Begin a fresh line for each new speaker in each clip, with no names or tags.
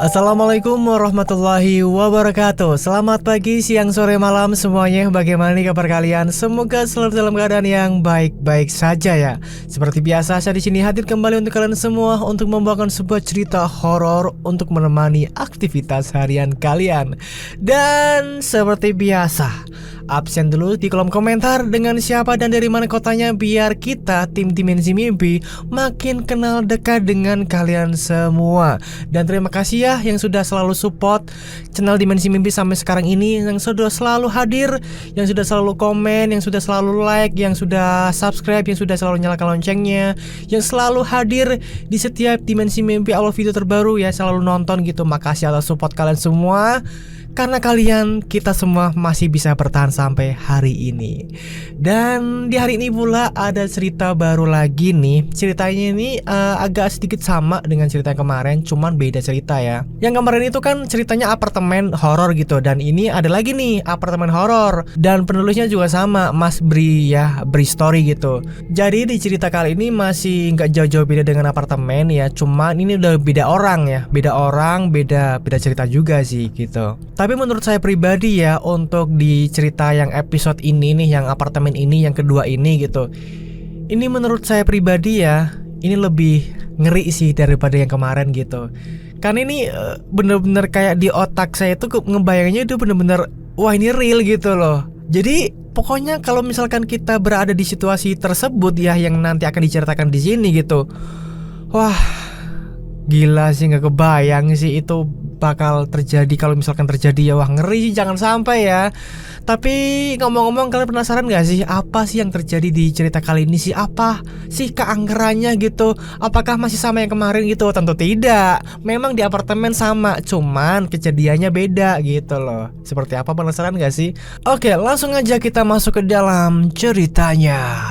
Assalamualaikum warahmatullahi wabarakatuh. Selamat pagi, siang, sore, malam semuanya. Bagaimana nih kabar kalian? Semoga selalu dalam keadaan yang baik-baik saja ya. Seperti biasa, saya di sini hadir kembali untuk kalian semua untuk membawakan sebuah cerita horor untuk menemani aktivitas harian kalian. Dan seperti biasa, absen dulu di kolom komentar dengan siapa dan dari mana kotanya biar kita tim Dimensi Mimpi makin kenal dekat dengan kalian semua. Dan terima kasih ya yang sudah selalu support channel Dimensi Mimpi sampai sekarang ini, yang sudah selalu hadir, yang sudah selalu komen, yang sudah selalu like, yang sudah subscribe, yang sudah selalu nyalakan loncengnya, yang selalu hadir di setiap Dimensi Mimpi awal video terbaru ya, selalu nonton gitu. Makasih atas support kalian semua. Karena kalian, kita semua masih bisa bertahan sampai hari ini. Dan di hari ini pula ada cerita baru lagi nih. Ceritanya ini agak sedikit sama dengan cerita yang kemarin, cuman beda cerita ya. Yang kemarin itu kan ceritanya apartemen horor gitu, dan ini ada lagi nih apartemen horor. Dan penulisnya juga sama, Mas Bri ya, Bri Story gitu. Jadi di cerita kali ini masih nggak jauh-jauh beda dengan apartemen ya, cuman ini udah beda orang ya, beda cerita juga sih gitu. Tapi menurut saya pribadi ya, untuk di cerita yang episode ini nih, yang apartemen ini, yang kedua ini gitu, ini menurut saya pribadi ya, ini lebih ngeri sih daripada yang kemarin gitu. Karena ini bener-bener kayak di otak saya itu ngebayangnya itu bener-bener, wah ini real gitu loh. Jadi pokoknya kalau misalkan kita berada di situasi tersebut ya, yang nanti akan diceritakan di sini gitu, wah gila sih, nggak kebayang sih itu bakal terjadi. Kalau misalkan terjadi ya wah ngeri sih, jangan sampai ya. Tapi ngomong-ngomong, kalian penasaran gak sih apa sih yang terjadi di cerita kali ini sih? Apa sih keangkerannya gitu? Apakah masih sama yang kemarin gitu? Tentu tidak. Memang di apartemen sama, cuman kejadiannya beda gitu loh. Seperti apa, penasaran gak sih? Oke, langsung aja kita masuk ke dalam ceritanya.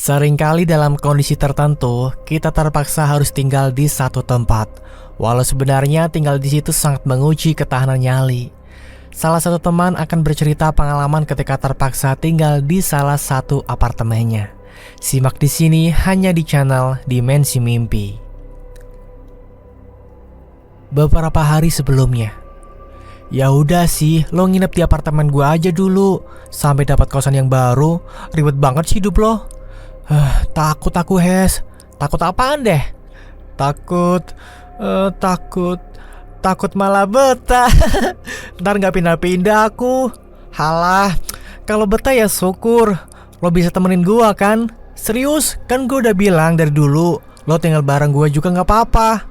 Seringkali dalam kondisi tertentu, kita terpaksa harus tinggal di satu tempat. Walau sebenarnya tinggal di situ sangat menguji ketahanan nyali. Salah satu teman akan bercerita pengalaman ketika terpaksa tinggal di salah satu apartemennya. Simak di sini hanya di channel Dimensi Mimpi. Beberapa hari sebelumnya, ya udah sih, lo nginep di apartemen gua aja dulu sampai dapat kosan yang baru. Ribet banget sih hidup lo. Takut aku, Hes. Takut apaan deh? Takut malah betah. Ntar gak pindah-pindah aku. Halah, kalau betah ya syukur. Lo bisa temenin gua kan? Serius, kan gua udah bilang dari dulu, lo tinggal bareng gua juga gak apa-apa.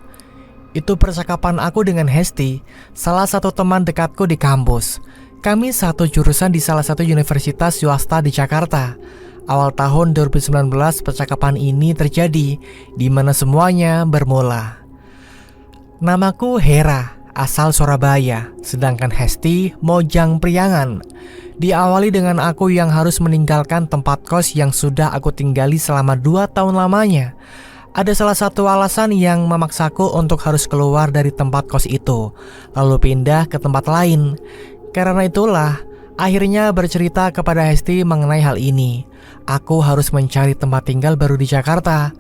Itu percakapan aku dengan Hesti, salah satu teman dekatku di kampus. Kami satu jurusan di salah satu universitas swasta di Jakarta. Awal tahun 2019 percakapan ini terjadi, di mana semuanya bermula. Namaku Hera, asal Surabaya, sedangkan Hesti Mojang Priangan. Diawali dengan aku yang harus meninggalkan tempat kos yang sudah aku tinggali selama 2 tahun lamanya. Ada salah satu alasan yang memaksaku untuk harus keluar dari tempat kos itu, lalu pindah ke tempat lain. Karena itulah, akhirnya bercerita kepada Hesti mengenai hal ini. Aku harus mencari tempat tinggal baru di Jakarta.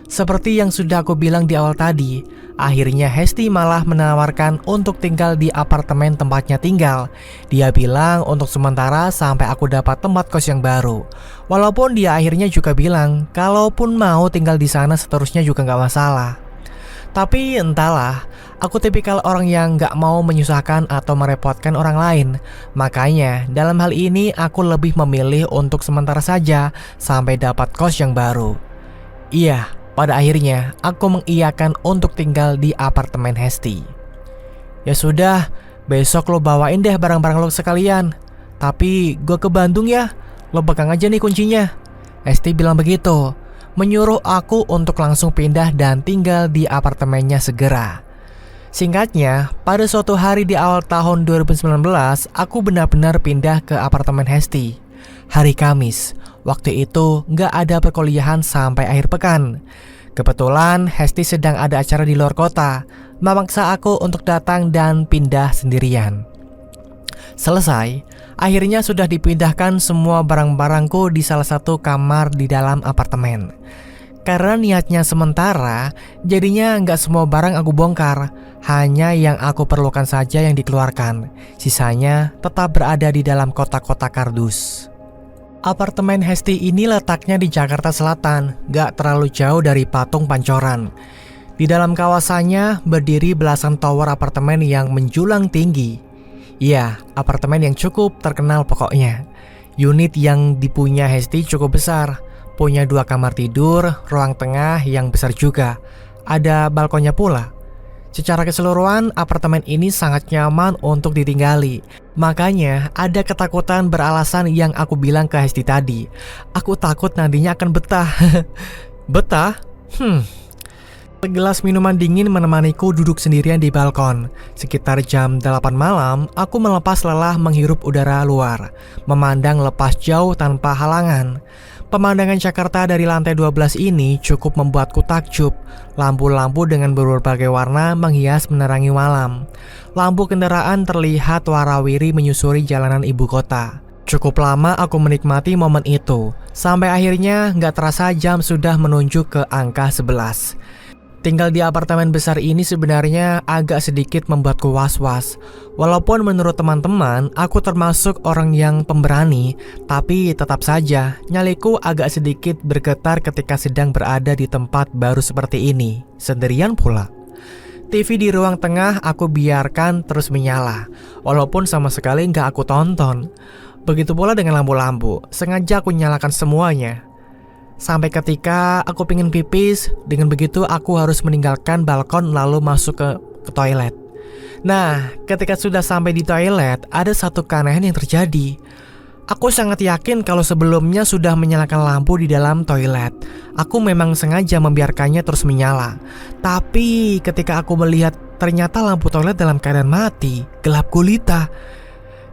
Seperti yang sudah aku bilang di awal tadi, akhirnya Hesti malah menawarkan untuk tinggal di apartemen tempatnya tinggal. Dia bilang untuk sementara sampai aku dapat tempat kos yang baru. Walaupun dia akhirnya juga bilang kalaupun mau tinggal di sana seterusnya juga gak masalah. Tapi entahlah, aku tipikal orang yang gak mau menyusahkan atau merepotkan orang lain. Makanya dalam hal ini aku lebih memilih untuk sementara saja sampai dapat kos yang baru. Iya, pada akhirnya aku mengiyakan untuk tinggal di apartemen Hesti. Ya sudah, besok lo bawain deh barang-barang lo sekalian. Tapi gue ke Bandung ya, lo pegang aja nih kuncinya. Hesti bilang begitu, menyuruh aku untuk langsung pindah dan tinggal di apartemennya segera. Singkatnya, pada suatu hari di awal tahun 2019, aku benar-benar pindah ke apartemen Hesti. Hari Kamis, waktu itu gak ada perkuliahan sampai akhir pekan. Kebetulan Hesti sedang ada acara di luar kota, memaksa aku untuk datang dan pindah sendirian. Selesai, akhirnya sudah dipindahkan semua barang-barangku di salah satu kamar di dalam apartemen. Karena niatnya sementara, jadinya nggak semua barang aku bongkar, hanya yang aku perlukan saja yang dikeluarkan. Sisanya tetap berada di dalam kotak-kotak kardus. Apartemen Hesti ini letaknya di Jakarta Selatan, nggak terlalu jauh dari Patung Pancoran. Di dalam kawasannya berdiri belasan tower apartemen yang menjulang tinggi. Iya, apartemen yang cukup terkenal pokoknya. Unit yang dipunya Hesti cukup besar, punya 2 kamar tidur, ruang tengah yang besar juga. Ada balkonnya pula. Secara keseluruhan, apartemen ini sangat nyaman untuk ditinggali. Makanya ada ketakutan beralasan yang aku bilang ke Hesti tadi. Aku takut nantinya akan betah. Betah? Segelas minuman dingin menemaniku duduk sendirian di balkon. Sekitar jam 8 malam, aku melepas lelah menghirup udara luar, memandang lepas jauh tanpa halangan. Pemandangan Jakarta dari lantai 12 ini cukup membuatku takjub. Lampu-lampu dengan berbagai warna menghias menerangi malam. Lampu kendaraan terlihat warawiri menyusuri jalanan ibu kota. Cukup lama aku menikmati momen itu, sampai akhirnya nggak terasa jam sudah menunjuk ke angka 11. Tinggal di apartemen besar ini sebenarnya agak sedikit membuatku was-was. Walaupun menurut teman-teman aku termasuk orang yang pemberani, tapi tetap saja nyaliku agak sedikit bergetar ketika sedang berada di tempat baru seperti ini, sendirian pula. TV di ruang tengah aku biarkan terus menyala, walaupun sama sekali nggak aku tonton. Begitu pula dengan lampu-lampu, sengaja aku nyalakan semuanya. Sampai ketika aku pingin pipis, dengan begitu aku harus meninggalkan balkon lalu masuk ke toilet. Nah, ketika sudah sampai di toilet, ada satu keanehan yang terjadi. Aku sangat yakin kalau sebelumnya sudah menyalakan lampu di dalam toilet. Aku memang sengaja membiarkannya terus menyala. Tapi ketika aku melihat ternyata lampu toilet dalam keadaan mati, gelap gulita.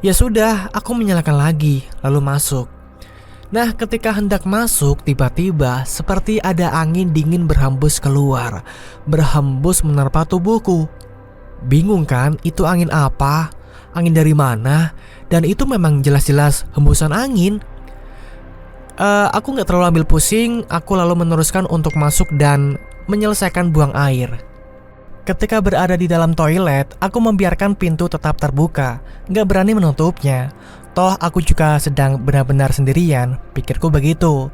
Ya sudah, aku menyalakan lagi, lalu masuk. Nah, ketika hendak masuk, tiba-tiba seperti ada angin dingin berhembus keluar, berhembus menerpa tubuhku. Bingung kan, itu angin apa? Angin dari mana? Dan itu memang jelas-jelas hembusan angin. Aku gak terlalu ambil pusing, aku lalu meneruskan untuk masuk dan menyelesaikan buang air. Ketika berada di dalam toilet, aku membiarkan pintu tetap terbuka, gak berani menutupnya. Toh aku juga sedang benar-benar sendirian, pikirku begitu.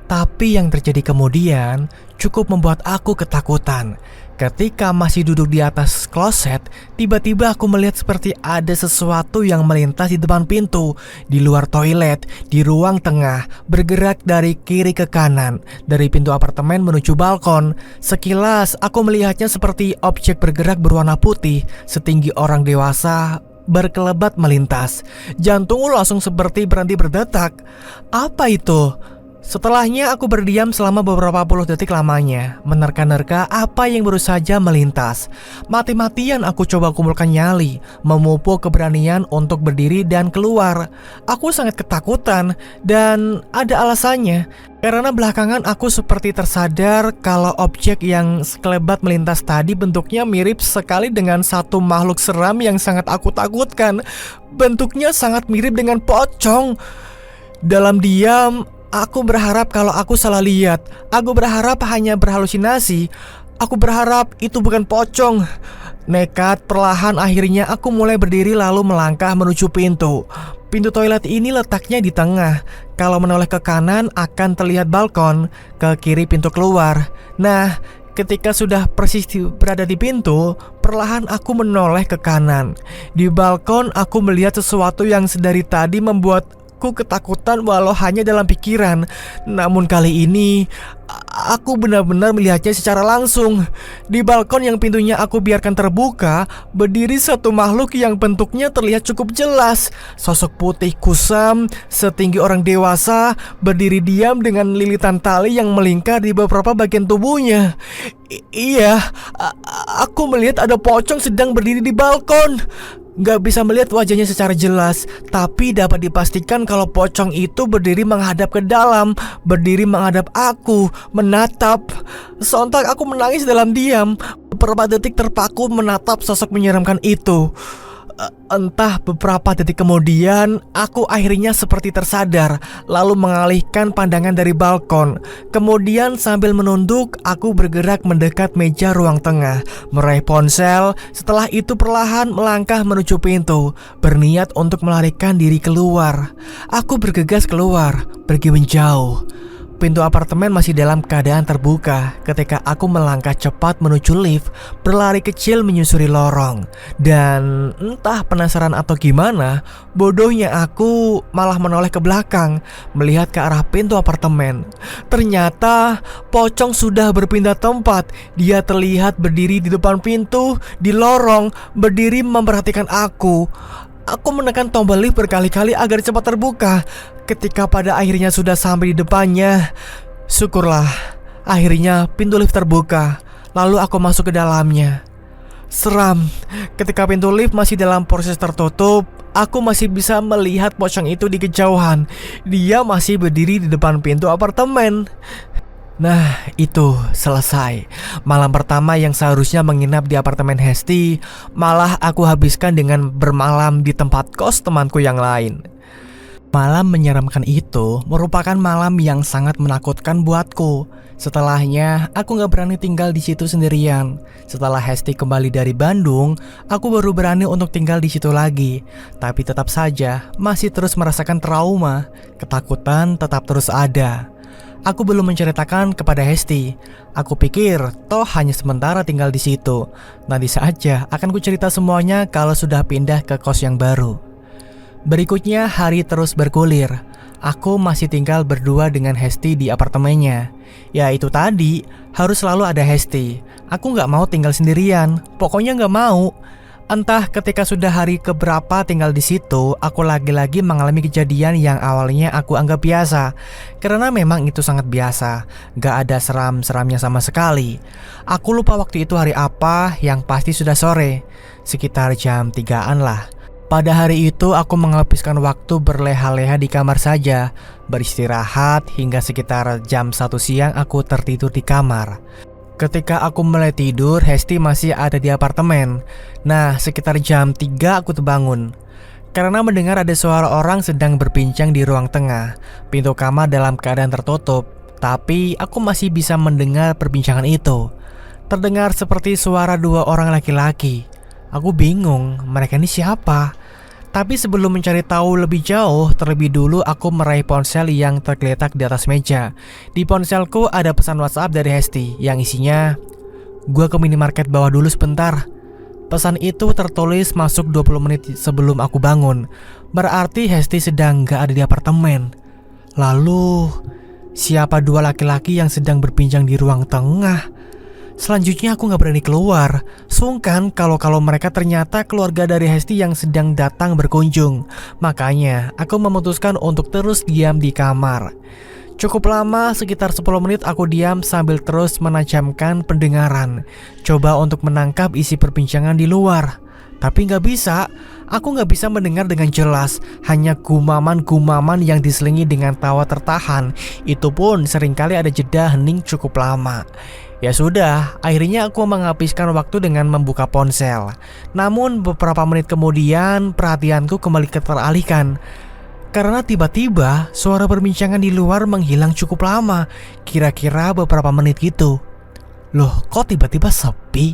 Tapi yang terjadi kemudian cukup membuat aku ketakutan. Ketika masih duduk di atas kloset, tiba-tiba aku melihat seperti ada sesuatu yang melintas di depan pintu, di luar toilet, di ruang tengah, bergerak dari kiri ke kanan, dari pintu apartemen menuju balkon. Sekilas aku melihatnya seperti objek bergerak berwarna putih, setinggi orang dewasa, berkelebat melintas. Jantungku langsung seperti berhenti berdetak. Apa itu? Setelahnya aku berdiam selama beberapa puluh detik lamanya, menerka-nerka apa yang baru saja melintas. Mati-matian aku coba kumpulkan nyali, memupuk keberanian untuk berdiri dan keluar. Aku sangat ketakutan dan ada alasannya. Karena belakangan aku seperti tersadar kalau objek yang sekelebat melintas tadi bentuknya mirip sekali dengan satu makhluk seram yang sangat aku takutkan. Bentuknya sangat mirip dengan pocong. Dalam diam, aku berharap kalau aku salah lihat. Aku berharap hanya berhalusinasi. Aku berharap itu bukan pocong. Nekat, perlahan akhirnya aku mulai berdiri lalu melangkah menuju pintu. Pintu toilet ini letaknya di tengah. Kalau menoleh ke kanan akan terlihat balkon, ke kiri pintu keluar. Nah, ketika sudah persis berada di pintu, perlahan aku menoleh ke kanan. Di balkon aku melihat sesuatu yang sedari tadi membuatku ketakutan walau hanya dalam pikiran. Namun kali ini aku benar-benar melihatnya secara langsung. Di balkon yang pintunya aku biarkan terbuka, berdiri satu makhluk yang bentuknya terlihat cukup jelas. Sosok putih kusam, setinggi orang dewasa, berdiri diam dengan lilitan tali yang melingkar di beberapa bagian tubuhnya. Iya, aku melihat ada pocong sedang berdiri di balkon. Gak bisa melihat wajahnya secara jelas, tapi dapat dipastikan kalau pocong itu berdiri menghadap ke dalam, berdiri menghadap aku, menatap. Sontak aku menangis dalam diam, beberapa detik terpaku menatap sosok menyeramkan itu. Entah beberapa detik kemudian, aku akhirnya seperti tersadar, lalu mengalihkan pandangan dari balkon. Kemudian sambil menunduk, aku bergerak mendekat meja ruang tengah, meraih ponsel. Setelah itu perlahan melangkah menuju pintu, berniat untuk melarikan diri keluar. Aku bergegas keluar, pergi menjauh. Pintu apartemen masih dalam keadaan terbuka ketika aku melangkah cepat menuju lift, berlari kecil menyusuri lorong. Dan entah penasaran atau gimana, bodohnya aku malah menoleh ke belakang, melihat ke arah pintu apartemen. Ternyata pocong sudah berpindah tempat. Dia terlihat berdiri di depan pintu, di lorong, berdiri memperhatikan aku. Aku menekan tombol lift berkali-kali agar cepat terbuka. Ketika pada akhirnya sudah sampai di depannya, syukurlah, akhirnya pintu lift terbuka. Lalu aku masuk ke dalamnya. Seram, ketika pintu lift masih dalam proses tertutup, aku masih bisa melihat pocong itu di kejauhan. Dia masih berdiri di depan pintu apartemen. Nah, itu selesai. Malam pertama yang seharusnya menginap di apartemen Hesti, malah aku habiskan dengan bermalam di tempat kos temanku yang lain. Malam menyeramkan itu merupakan malam yang sangat menakutkan buatku. Setelahnya, aku gak berani tinggal di situ sendirian. Setelah Hesti kembali dari Bandung, aku baru berani untuk tinggal di situ lagi. Tapi tetap saja, masih terus merasakan trauma. Ketakutan tetap terus ada. Aku belum menceritakan kepada Hesti. Aku pikir toh hanya sementara tinggal di situ. Nanti saja akan kucerita semuanya kalau sudah pindah ke kos yang baru. Berikutnya hari terus bergulir. Aku masih tinggal berdua dengan Hesti di apartemennya. Ya itu tadi, harus selalu ada Hesti. Aku gak mau tinggal sendirian. Pokoknya gak mau. Entah ketika sudah hari keberapa tinggal di situ, aku lagi-lagi mengalami kejadian yang awalnya aku anggap biasa. Karena memang itu sangat biasa, gak ada seram-seramnya sama sekali. Aku lupa waktu itu hari apa, yang pasti sudah sore, sekitar jam 3-an lah. Pada hari itu aku menghabiskan waktu berleha-leha di kamar saja, beristirahat hingga sekitar jam 1 siang aku tertidur di kamar. Ketika aku mulai tidur, Hesti masih ada di apartemen. Nah, sekitar jam 3 aku terbangun karena mendengar ada suara orang sedang berbincang di ruang tengah. Pintu kamar dalam keadaan tertutup, tapi aku masih bisa mendengar perbincangan itu. Terdengar seperti suara 2 orang laki-laki. Aku bingung, mereka ini siapa? Tapi sebelum mencari tahu lebih jauh, terlebih dulu aku meraih ponsel yang tergeletak di atas meja. Di ponselku ada pesan WhatsApp dari Hesti yang isinya, "Gua ke minimarket bawah dulu sebentar." Pesan itu tertulis masuk 20 menit sebelum aku bangun. Berarti Hesti sedang gak ada di apartemen. Lalu, siapa 2 laki-laki yang sedang berbincang di ruang tengah? Selanjutnya aku gak berani keluar. Sungkan kalau mereka ternyata keluarga dari Hesti yang sedang datang berkunjung. Makanya aku memutuskan untuk terus diam di kamar. Cukup lama, sekitar 10 menit aku diam sambil terus menajamkan pendengaran, coba untuk menangkap isi perbincangan di luar. Tapi gak bisa. Aku gak bisa mendengar dengan jelas. Hanya gumaman-gumaman yang diselingi dengan tawa tertahan. Itu pun seringkali ada jeda hening cukup lama. Ya sudah, akhirnya aku menghabiskan waktu dengan membuka ponsel. Namun beberapa menit kemudian perhatianku kembali teralihkan. Karena tiba-tiba suara perbincangan di luar menghilang cukup lama. Kira-kira beberapa menit gitu. Loh, kok tiba-tiba sepi?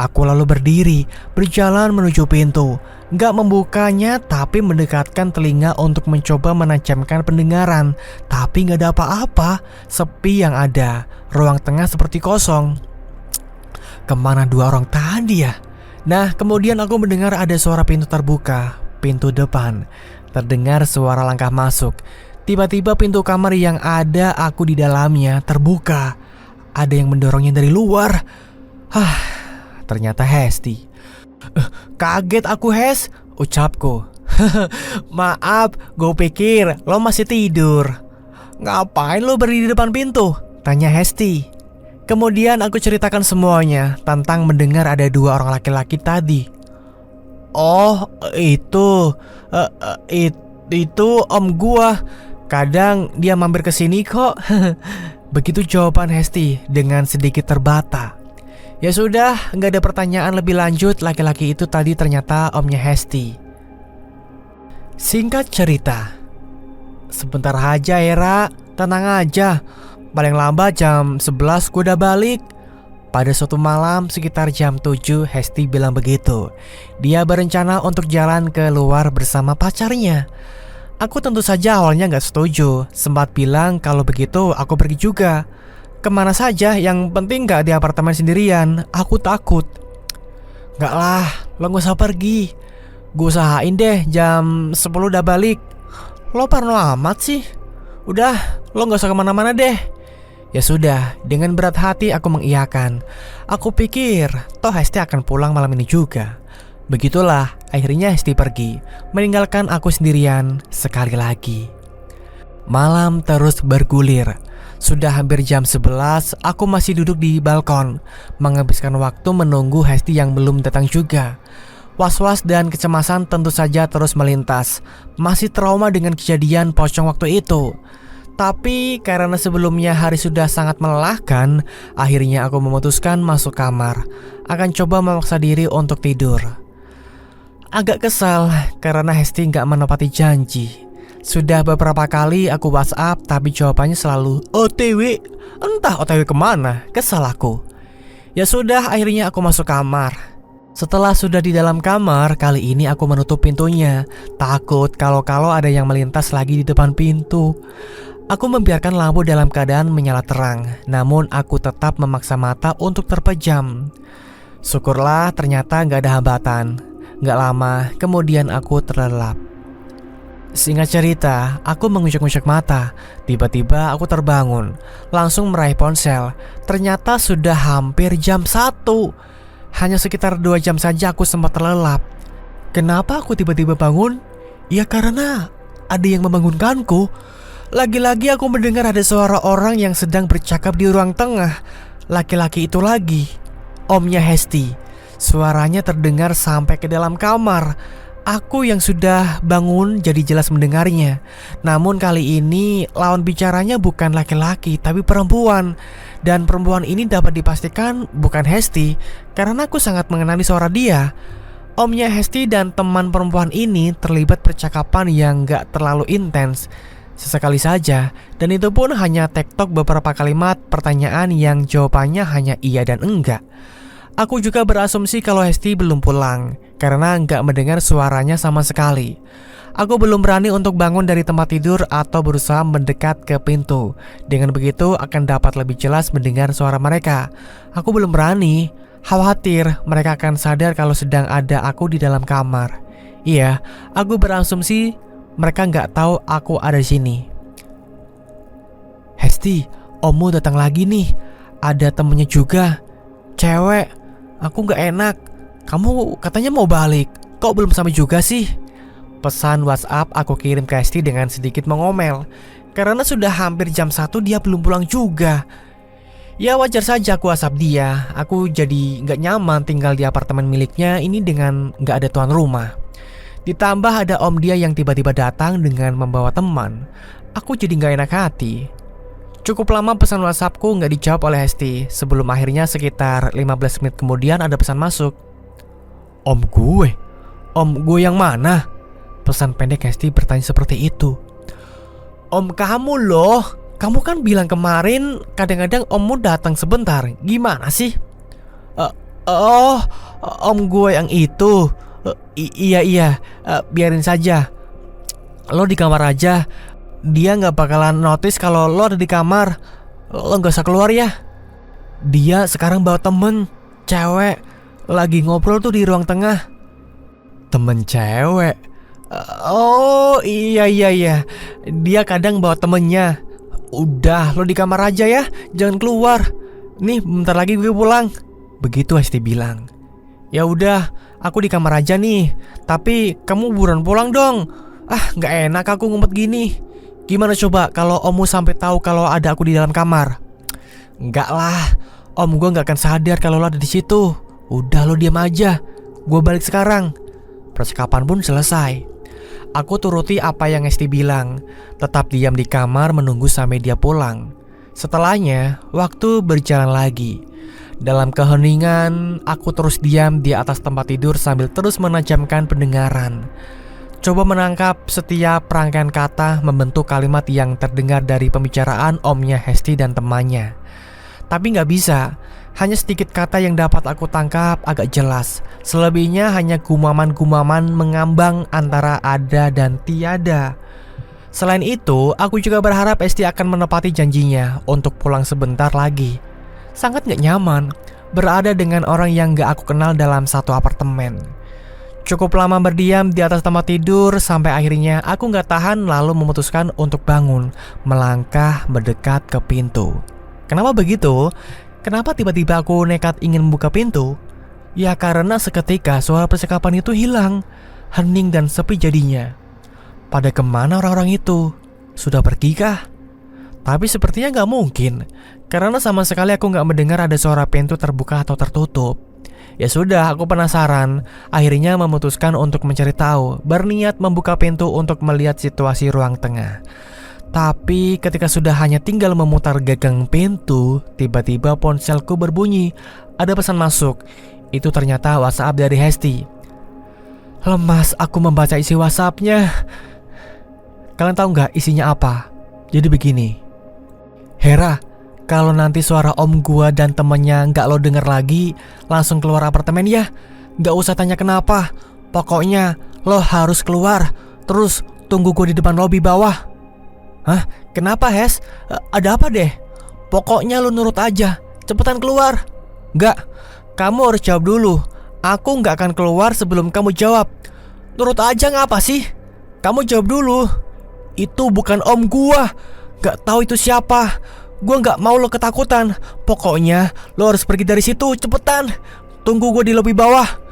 Aku lalu berdiri, berjalan menuju pintu. Gak membukanya, tapi mendekatkan telinga untuk mencoba menajamkan pendengaran. Tapi gak ada apa-apa, sepi yang ada. Ruang tengah seperti kosong. Kemana 2 orang tadi ya? Nah, kemudian aku mendengar ada suara pintu terbuka. Pintu depan. Terdengar suara langkah masuk. Tiba-tiba pintu kamar yang ada aku di dalamnya terbuka. Ada yang mendorongnya dari luar. Ternyata Hesti. Kaget aku, Hes, ucapku. Maaf, gue pikir lo masih tidur. Ngapain lo berdiri di depan pintu? Tanya Hesti. Kemudian aku ceritakan semuanya tentang mendengar ada 2 orang laki-laki tadi. Oh, itu om gua. Kadang dia mampir ke sini kok. Begitu jawaban Hesti dengan sedikit terbata. Ya sudah, nggak ada pertanyaan lebih lanjut. Laki-laki itu tadi ternyata omnya Hesti. Singkat cerita, sebentar aja Era, tenang aja. Paling lambat jam 11 gue udah balik. Pada suatu malam sekitar jam 7 Hesti bilang begitu. Dia berencana untuk jalan keluar bersama pacarnya. Aku tentu saja awalnya gak setuju. Sempat bilang kalau begitu aku pergi juga. Kemana saja, yang penting gak di apartemen sendirian. Aku takut. Gak lah, lo gak usah pergi. Gue usahain deh jam 10 udah balik. Lo parno amat sih. Udah, lo gak usah kemana-mana deh. Ya sudah, dengan berat hati aku mengiyakan. Aku pikir toh Hesti akan pulang malam ini juga. Begitulah, akhirnya Hesti pergi, meninggalkan aku sendirian sekali lagi. Malam terus bergulir. Sudah hampir jam 11, aku masih duduk di balkon, menghabiskan waktu menunggu Hesti yang belum datang juga. Was-was dan kecemasan tentu saja terus melintas. Masih trauma dengan kejadian pocong waktu itu. Tapi karena sebelumnya hari sudah sangat melelahkan, akhirnya aku memutuskan masuk kamar. Akan coba memaksa diri untuk tidur. Agak kesal karena Hesti gak menepati janji. Sudah beberapa kali aku WhatsApp tapi jawabannya selalu OTW. Entah OTW kemana, kesal aku. Ya sudah, akhirnya aku masuk kamar. Setelah sudah di dalam kamar, kali ini aku menutup pintunya. Takut kalau ada yang melintas lagi di depan pintu. Aku membiarkan lampu dalam keadaan menyala terang. Namun aku tetap memaksa mata untuk terpejam. Syukurlah ternyata gak ada hambatan. Gak lama kemudian aku terlelap. Singkat cerita, aku mengucek-ngucek mata. Tiba-tiba aku terbangun, langsung meraih ponsel. Ternyata sudah hampir jam 1. Hanya sekitar 2 jam saja aku sempat terlelap. Kenapa aku tiba-tiba bangun? Ya karena ada yang membangunkanku. Lagi-lagi aku mendengar ada suara orang yang sedang bercakap di ruang tengah. Laki-laki itu lagi, omnya Hesti. Suaranya terdengar sampai ke dalam kamar. Aku yang sudah bangun jadi jelas mendengarnya. Namun kali ini lawan bicaranya bukan laki-laki tapi perempuan. Dan perempuan ini dapat dipastikan bukan Hesti, karena aku sangat mengenali suara dia. Omnya Hesti dan teman perempuan ini terlibat percakapan yang gak terlalu intens. Sesekali saja, dan itu pun hanya tektok beberapa kalimat pertanyaan yang jawabannya hanya iya dan enggak. Aku juga berasumsi kalau Hesti belum pulang, karena nggak mendengar suaranya sama sekali. Aku belum berani untuk bangun dari tempat tidur atau berusaha mendekat ke pintu. Dengan begitu akan dapat lebih jelas mendengar suara mereka. Aku belum berani, khawatir mereka akan sadar kalau sedang ada aku di dalam kamar. Iya, aku berasumsi mereka nggak tahu aku ada di sini. Hesti, ommu datang lagi nih. Ada temennya juga, cewek. Aku gak enak. Kamu katanya mau balik, kok belum sampai juga sih? Pesan WhatsApp aku kirim ke Hesti dengan sedikit mengomel. Karena sudah hampir jam 1 dia belum pulang juga. Ya wajar saja aku WhatsApp dia. Aku jadi gak nyaman tinggal di apartemen miliknya ini dengan gak ada tuan rumah. Ditambah ada om dia yang tiba-tiba datang dengan membawa teman. Aku jadi gak enak hati. Cukup lama pesan WhatsAppku nggak dijawab oleh Hesti. Sebelum akhirnya sekitar 15 menit kemudian ada pesan masuk. Om gue? Om gue yang mana? Pesan pendek Hesti bertanya seperti itu. Om kamu loh. Kamu kan bilang kemarin kadang-kadang ommu datang sebentar. Gimana sih? Om gue yang itu. Iya, biarin saja. Lo di kamar aja. Dia gak bakalan notice kalau lo ada di kamar. Lo gak usah keluar ya. Dia sekarang bawa temen cewek, lagi ngobrol tuh di ruang tengah. Temen cewek? Oh iya. Dia kadang bawa temennya. Udah, lo di kamar aja ya, jangan keluar. Nih bentar lagi gue pulang. Begitu Hesti bilang. Ya udah, aku di kamar aja nih. Tapi kamu buruan pulang dong. Gak enak aku ngumpet gini. Gimana coba kalau ommu sampai tahu kalau ada aku di dalam kamar? Enggak lah, om gue gak akan sadar kalau lo ada di situ. Udah lo diam aja, gue balik sekarang. Percakapan pun selesai. Aku turuti apa yang Hesti bilang. Tetap diam di kamar menunggu sampai dia pulang. Setelahnya, waktu berjalan lagi. Dalam keheningan, aku terus diam di atas tempat tidur sambil terus menajamkan pendengaran. Coba menangkap setiap rangkaian kata membentuk kalimat yang terdengar dari pembicaraan omnya Hesti dan temannya. Tapi nggak bisa, hanya sedikit kata yang dapat aku tangkap agak jelas. Selebihnya hanya gumaman-gumaman mengambang antara ada dan tiada. Selain itu, aku juga berharap Hesti akan menepati janjinya untuk pulang sebentar lagi. Sangat gak nyaman berada dengan orang yang gak aku kenal dalam satu apartemen. Cukup lama berdiam di atas tempat tidur sampai akhirnya aku gak tahan lalu memutuskan untuk bangun, melangkah mendekat ke pintu. Kenapa begitu? Kenapa tiba-tiba aku nekat ingin membuka pintu? Ya karena seketika suara percakapan itu hilang, hening dan sepi jadinya. Pada kemana orang-orang itu? Sudah pergi kah? Tapi sepertinya gak mungkin, karena sama sekali aku gak mendengar ada suara pintu terbuka atau tertutup. Ya sudah, aku penasaran. Akhirnya memutuskan untuk mencari tahu, berniat membuka pintu untuk melihat situasi ruang tengah. Tapi ketika sudah hanya tinggal memutar gagang pintu, tiba-tiba ponselku berbunyi. Ada pesan masuk. Itu ternyata WhatsApp dari Hesti. Lemas aku membaca isi WhatsAppnya. Kalian tahu gak isinya apa? Jadi begini. Hera, kalau nanti suara om gua dan temennya gak lo denger lagi, langsung keluar apartemen ya. Gak usah tanya kenapa. Pokoknya lo harus keluar. Terus tunggu gua di depan lobi bawah. Hah? Kenapa Hes? Ada apa deh? Pokoknya lo nurut aja. Cepetan keluar. Gak, kamu harus jawab dulu. Aku gak akan keluar sebelum kamu jawab. Nurut aja ngapa sih? Kamu jawab dulu. Itu bukan om gua. Gak tahu itu siapa. Gua gak mau lo ketakutan. Pokoknya lo harus pergi dari situ. Cepetan. Tunggu gue di lobi bawah.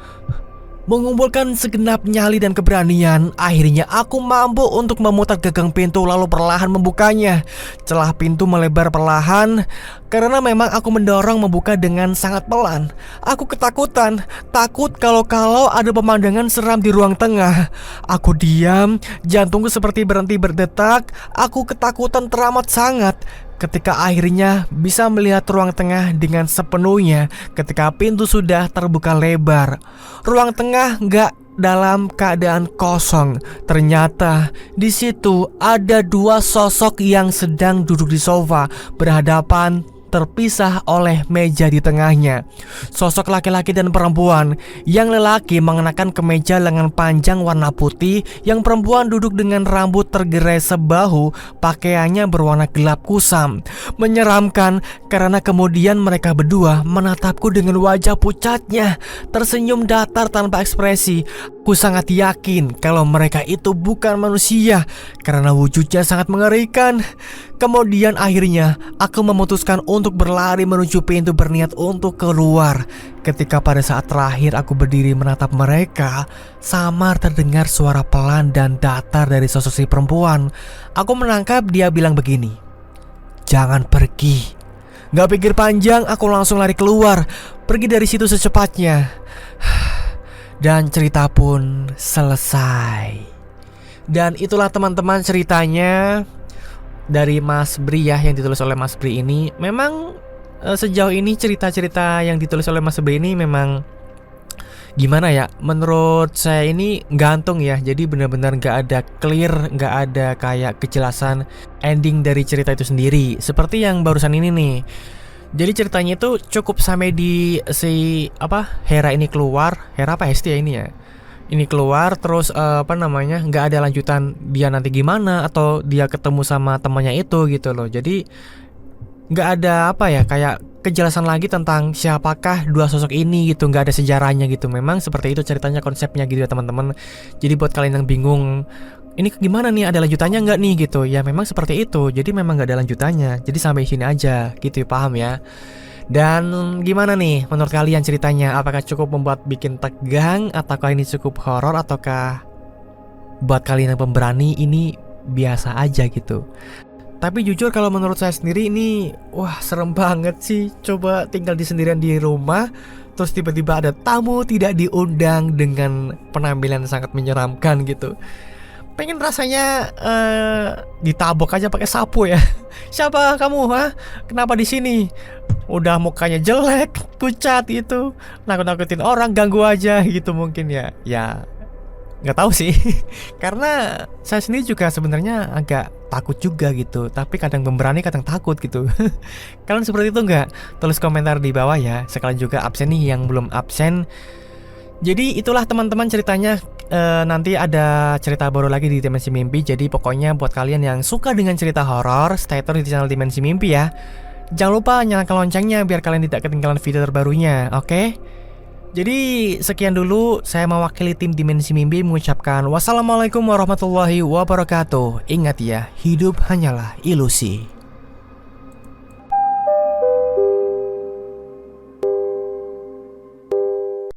Mengumpulkan segenap nyali dan keberanian, akhirnya aku mampu untuk memutar gagang pintu lalu perlahan membukanya. Celah pintu melebar perlahan karena memang aku mendorong membuka dengan sangat pelan. Aku ketakutan, takut kalau ada pemandangan seram di ruang tengah. Aku diam, jantungku seperti berhenti berdetak. Aku ketakutan teramat sangat ketika akhirnya bisa melihat ruang tengah dengan sepenuhnya ketika pintu sudah terbuka lebar. Ruang tengah gak dalam keadaan kosong. Ternyata di situ ada dua sosok yang sedang duduk di sofa berhadapan, terpisah oleh meja di tengahnya. Sosok laki-laki dan perempuan. Yang lelaki mengenakan kemeja lengan panjang warna putih, yang perempuan duduk dengan rambut tergerai sebahu, pakaiannya berwarna gelap kusam. Menyeramkan karena kemudian mereka berdua menatapku dengan wajah pucatnya, tersenyum datar tanpa ekspresi. Aku sangat yakin kalau mereka itu bukan manusia karena wujudnya sangat mengerikan. Kemudian akhirnya aku memutuskan untuk berlari menuju pintu berniat untuk keluar. Ketika pada saat terakhir aku berdiri menatap mereka, samar terdengar suara pelan dan datar dari sosok si perempuan. Aku menangkap dia bilang begini, "Jangan pergi." Gak pikir panjang, aku langsung lari keluar, pergi dari situ secepatnya. Dan cerita pun selesai. Dan itulah teman-teman ceritanya dari Mas Bri ya, yang ditulis oleh Mas Bri ini. Memang sejauh ini cerita-cerita yang ditulis oleh Mas Bri ini memang gimana ya, menurut saya ini gantung ya. Jadi benar-benar gak ada clear, gak ada kayak kejelasan ending dari cerita itu sendiri. Seperti yang barusan ini nih. Jadi ceritanya itu cukup sampai di Hera ini keluar. Hera apa Hesti ya ini ya? Ini keluar terus nggak ada lanjutan dia nanti gimana atau dia ketemu sama temannya itu gitu loh. Jadi nggak ada kayak kejelasan lagi tentang siapakah dua sosok ini gitu. Nggak ada sejarahnya gitu. Memang seperti itu ceritanya, konsepnya gitu ya teman-teman. Jadi buat kalian yang bingung, ini gimana nih, ada lanjutannya nggak nih gitu. Ya memang seperti itu. Jadi memang nggak ada lanjutannya. Jadi sampai sini aja gitu, paham ya. Dan gimana nih menurut kalian ceritanya? Apakah cukup membuat bikin tegang, ataukah ini cukup horor, ataukah buat kalian yang pemberani ini biasa aja gitu? Tapi jujur kalau menurut saya sendiri ini wah serem banget sih. Coba tinggal sendirian di rumah, terus tiba-tiba ada tamu tidak diundang dengan penampilan sangat menyeramkan gitu. pengen rasanya ditabok aja pakai sapu ya. Siapa kamu, ha? Kenapa di sini? Udah mukanya jelek, pucat gitu, nakut-nakutin orang, ganggu aja gitu mungkin ya. Ya nggak tahu sih. Karena saya sendiri juga sebenarnya agak takut juga gitu, tapi kadang pemberani kadang takut gitu. Kalian seperti itu nggak? Tulis komentar di bawah ya. Sekalian juga absen nih yang belum absen. Jadi itulah teman-teman ceritanya. Nanti ada cerita baru lagi di Dimensi Mimpi. Jadi pokoknya buat kalian yang suka dengan cerita horor, stay tune di channel Dimensi Mimpi ya. Jangan lupa nyalakan loncengnya biar kalian tidak ketinggalan video terbarunya, oke? Jadi sekian dulu, saya mewakili tim Dimensi Mimpi mengucapkan wassalamualaikum warahmatullahi wabarakatuh. Ingat ya, hidup hanyalah ilusi.